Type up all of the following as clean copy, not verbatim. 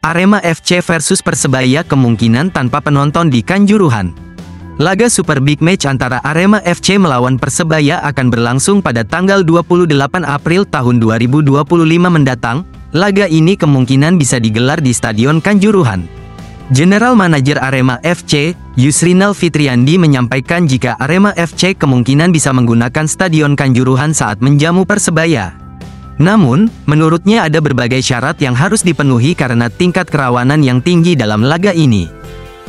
Arema FC versus Persebaya kemungkinan tanpa penonton di Kanjuruhan. Laga Super Big Match antara Arema FC melawan Persebaya akan berlangsung pada tanggal 28 April tahun 2025 mendatang. Laga ini kemungkinan bisa digelar di Stadion Kanjuruhan. General Manager Arema FC, Yusrinal Fitriandi menyampaikan jika Arema FC kemungkinan bisa menggunakan Stadion Kanjuruhan saat menjamu Persebaya. Namun, menurutnya ada berbagai syarat yang harus dipenuhi karena tingkat kerawanan yang tinggi dalam laga ini.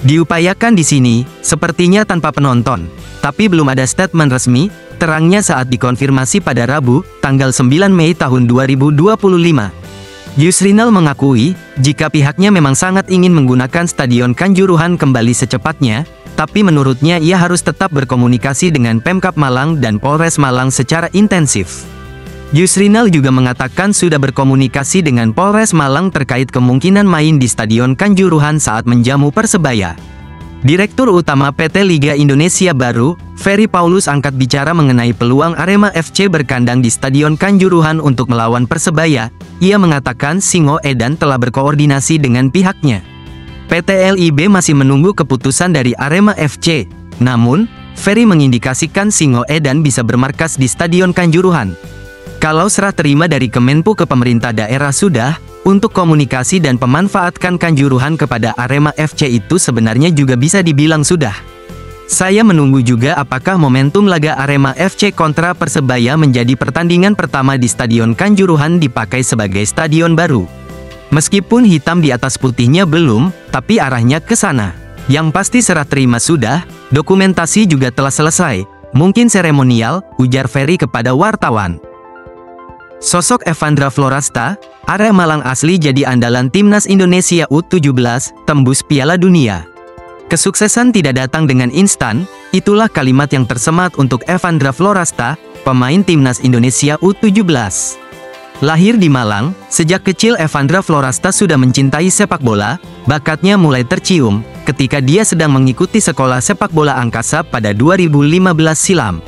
Diupayakan di sini, sepertinya tanpa penonton, tapi belum ada statement resmi, terangnya saat dikonfirmasi pada Rabu, tanggal 9 Mei tahun 2025. Yusrinal mengakui, jika pihaknya memang sangat ingin menggunakan Stadion Kanjuruhan kembali secepatnya, tapi menurutnya ia harus tetap berkomunikasi dengan Pemkab Malang dan Polres Malang secara intensif. Yusrinal juga mengatakan sudah berkomunikasi dengan Polres Malang terkait kemungkinan main di Stadion Kanjuruhan saat menjamu Persebaya. Direktur Utama PT Liga Indonesia Baru, Ferry Paulus angkat bicara mengenai peluang Arema FC berkandang di Stadion Kanjuruhan untuk melawan Persebaya. Ia mengatakan Singo Edan telah berkoordinasi dengan pihaknya. PT LIB masih menunggu keputusan dari Arema FC. Namun, Ferry mengindikasikan Singo Edan bisa bermarkas di Stadion Kanjuruhan. Kalau serah terima dari Kemenpu ke pemerintah daerah sudah, untuk komunikasi dan pemanfaatkan Kanjuruhan kepada Arema FC itu sebenarnya juga bisa dibilang sudah. Saya menunggu juga apakah momentum laga Arema FC kontra Persebaya menjadi pertandingan pertama di Stadion Kanjuruhan dipakai sebagai stadion baru. Meskipun hitam di atas putihnya belum, tapi arahnya ke sana. Yang pasti serah terima sudah, dokumentasi juga telah selesai, mungkin seremonial, ujar Ferry kepada wartawan. Sosok Evandra Florasta, area Malang asli jadi andalan Timnas Indonesia U17, tembus Piala Dunia. Kesuksesan tidak datang dengan instan, itulah kalimat yang tersemat untuk Evandra Florasta, pemain Timnas Indonesia U17. Lahir di Malang, sejak kecil Evandra Florasta sudah mencintai sepak bola, bakatnya mulai tercium, ketika dia sedang mengikuti sekolah sepak bola angkasa pada 2015 silam.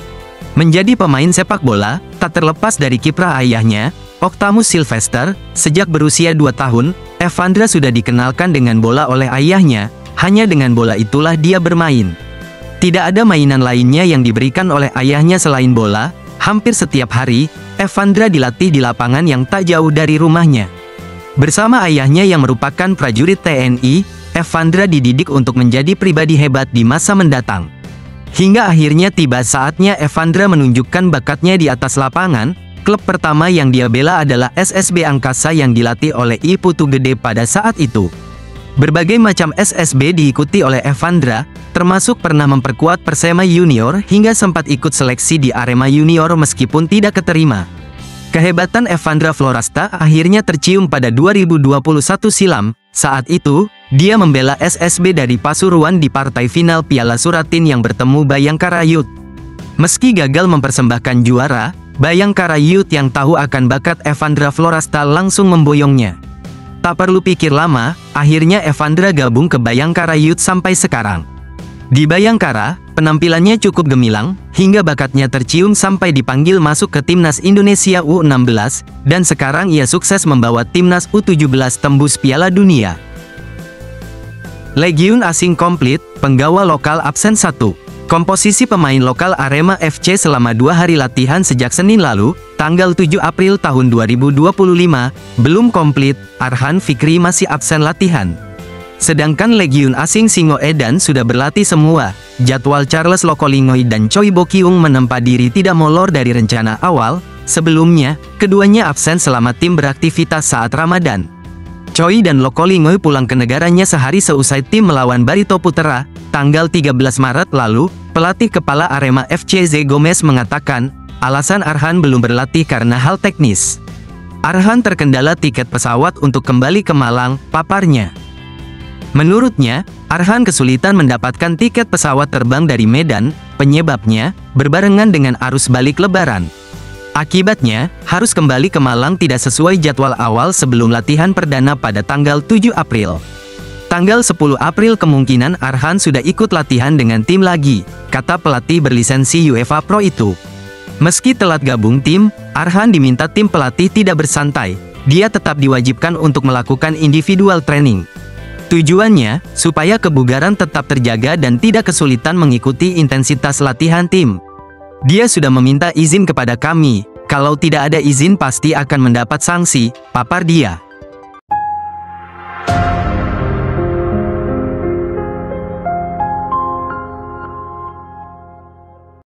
Menjadi pemain sepak bola, tak terlepas dari kiprah ayahnya, Octamus Sylvester. Sejak berusia 2 tahun, Evandra sudah dikenalkan dengan bola oleh ayahnya, hanya dengan bola itulah dia bermain. Tidak ada mainan lainnya yang diberikan oleh ayahnya selain bola. Hampir setiap hari, Evandra dilatih di lapangan yang tak jauh dari rumahnya. Bersama ayahnya yang merupakan prajurit TNI, Evandra dididik untuk menjadi pribadi hebat di masa mendatang. Hingga akhirnya tiba saatnya Evandra menunjukkan bakatnya di atas lapangan. Klub pertama yang dia bela adalah SSB Angkasa yang dilatih oleh I Putu Gede pada saat itu. Berbagai macam SSB diikuti oleh Evandra, termasuk pernah memperkuat Persema Junior hingga sempat ikut seleksi di Arema Junior meskipun tidak keterima. Kehebatan Evandra Florasta akhirnya tercium pada 2021 silam. Saat itu, dia membela SSB dari Pasuruan di partai final Piala Suratin yang bertemu Bayangkara Youth. Meski gagal mempersembahkan juara, Bayangkara Youth yang tahu akan bakat Evandra Florasta langsung memboyongnya. Tak perlu pikir lama, akhirnya Evandra gabung ke Bayangkara Youth sampai sekarang. Di Bayangkara, penampilannya cukup gemilang, hingga bakatnya tercium sampai dipanggil masuk ke Timnas Indonesia U16, dan sekarang ia sukses membawa Timnas U17 tembus Piala Dunia. Legiun asing komplit, penggawa lokal absen 1. Komposisi pemain lokal Arema FC selama 2 hari latihan sejak Senin lalu, tanggal 7 April tahun 2025, belum komplit. Arhan Fikri masih absen latihan. Sedangkan Legiun asing Singo Edan sudah berlatih semua. Jadwal Charles Lokolingoi dan Choi Bokyung menempa diri tidak molor dari rencana awal. Sebelumnya, keduanya absen selama tim beraktivitas saat Ramadan. Choi dan Lokolingoi pulang ke negaranya sehari seusai tim melawan Barito Putra, tanggal 13 Maret lalu. Pelatih kepala Arema FC Z Gomez mengatakan, alasan Arhan belum berlatih karena hal teknis. Arhan terkendala tiket pesawat untuk kembali ke Malang, paparnya. Menurutnya, Arhan kesulitan mendapatkan tiket pesawat terbang dari Medan, penyebabnya berbarengan dengan arus balik Lebaran. Akibatnya, harus kembali ke Malang tidak sesuai jadwal awal sebelum latihan perdana pada tanggal 7 April. Tanggal 10 April kemungkinan Arhan sudah ikut latihan dengan tim lagi, kata pelatih berlisensi UEFA Pro itu. Meski telat gabung tim, Arhan diminta tim pelatih tidak bersantai. Dia tetap diwajibkan untuk melakukan individual training. Tujuannya, supaya kebugaran tetap terjaga dan tidak kesulitan mengikuti intensitas latihan tim. Dia sudah meminta izin kepada kami, kalau tidak ada izin pasti akan mendapat sanksi, papar dia.